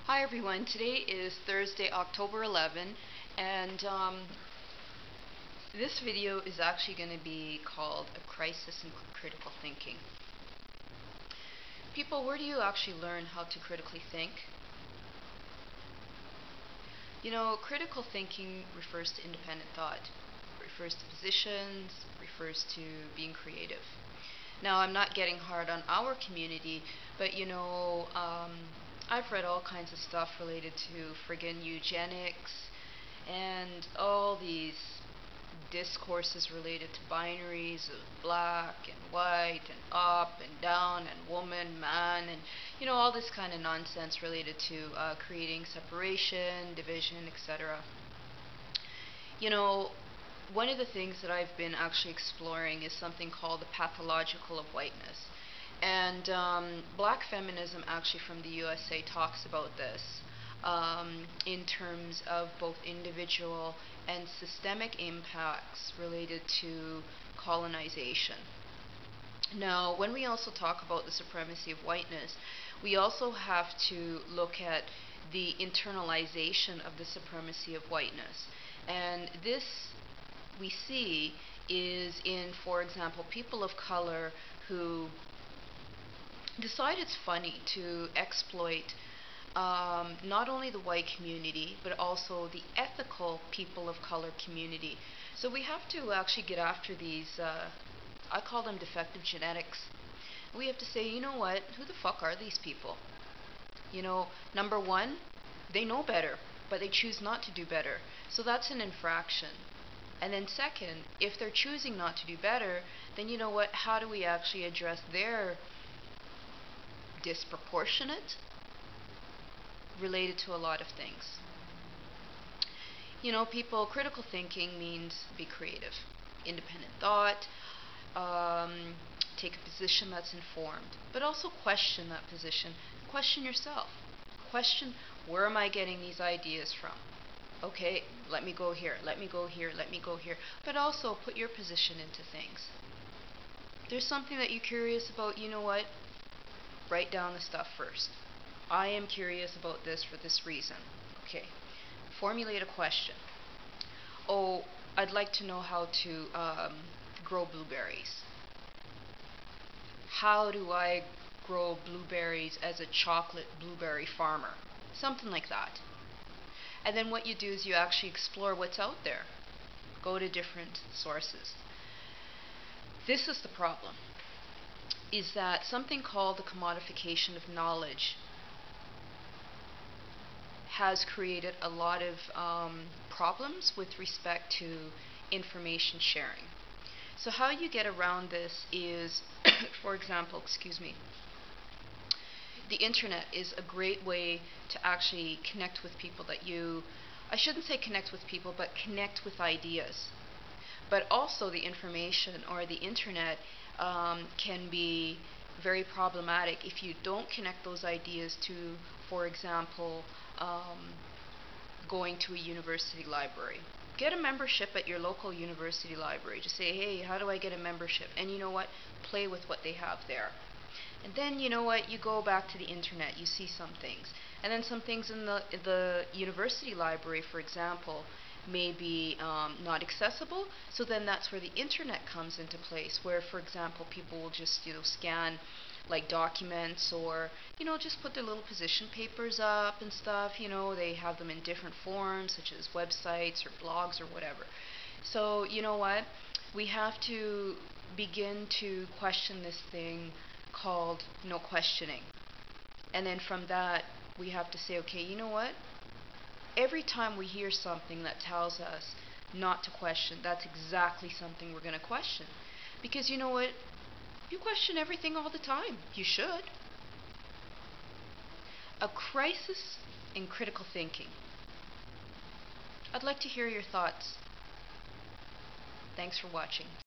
Hi everyone, today is Thursday, October 11, and this video is actually going to be called A Crisis in Critical Thinking. People, where do you actually learn how to critically think? You know, critical thinking refers to independent thought, refers to positions, refers to being creative. Now, I'm not getting hard on our community, but you know, I've read all kinds of stuff related to friggin' eugenics and all these discourses related to binaries of black and white and up and down and woman, man, and you know, all this kind of nonsense related to creating separation, division, etc. You know, one of the things that I've been actually exploring is something called the pathological of whiteness. And black feminism actually from the USA talks about this in terms of both individual and systemic impacts related to colonization. Now, when we also talk about the supremacy of whiteness, we also have to look at the internalization of the supremacy of whiteness. And this we see is in, for example, people of color who decide it's funny to exploit not only the white community, but also the ethical people of color community. So we have to actually get after these, I call them defective genetics. We have to say, you know what, who the fuck are these people? You know, number one, they know better, but they choose not to do better. So that's an infraction. And then second, if they're choosing not to do better, then you know what, how do we actually address their disproportionate related to a lot of things? You know, people, critical thinking means be creative, independent thought, take a position that's informed, but also question that position, question yourself, question, where am I getting these ideas from? Okay, let me go here, let me go here, let me go here, but also put your position into things. If there's something that you're curious about, you know what, write down the stuff first. I am curious about this for this reason. Okay, formulate a question. Oh, I'd like to know how to grow blueberries. How do I grow blueberries as a chocolate blueberry farmer? Something like that. And then what you do is you actually explore what's out there. Go to different sources. This is the problem, is that something called the commodification of knowledge has created a lot of problems with respect to information sharing. So how you get around this is, for example, the internet is a great way to actually connect with people that I shouldn't say connect with people, but connect with ideas. But also the information or the internet can be very problematic if you don't connect those ideas to, for example, going to a university library. Get a membership at your local university library. Just say, hey, how do I get a membership? And you know what? Play with what they have there. And then, you know what, you go back to the internet, you see some things. And then some things in the university library, for example, may be not accessible. So then that's where the internet comes into place, where, for example, people will just, you know, scan like documents or, you know, just put their little position papers up and stuff. You know, they have them in different forms, such as websites or blogs or whatever. So, you know what, we have to begin to question this thing called no questioning. And then from that, we have to say, okay, you know what? Every time we hear something that tells us not to question, that's exactly something we're going to question. Because you know what? You question everything all the time. You should. A crisis in critical thinking. I'd like to hear your thoughts. Thanks for watching.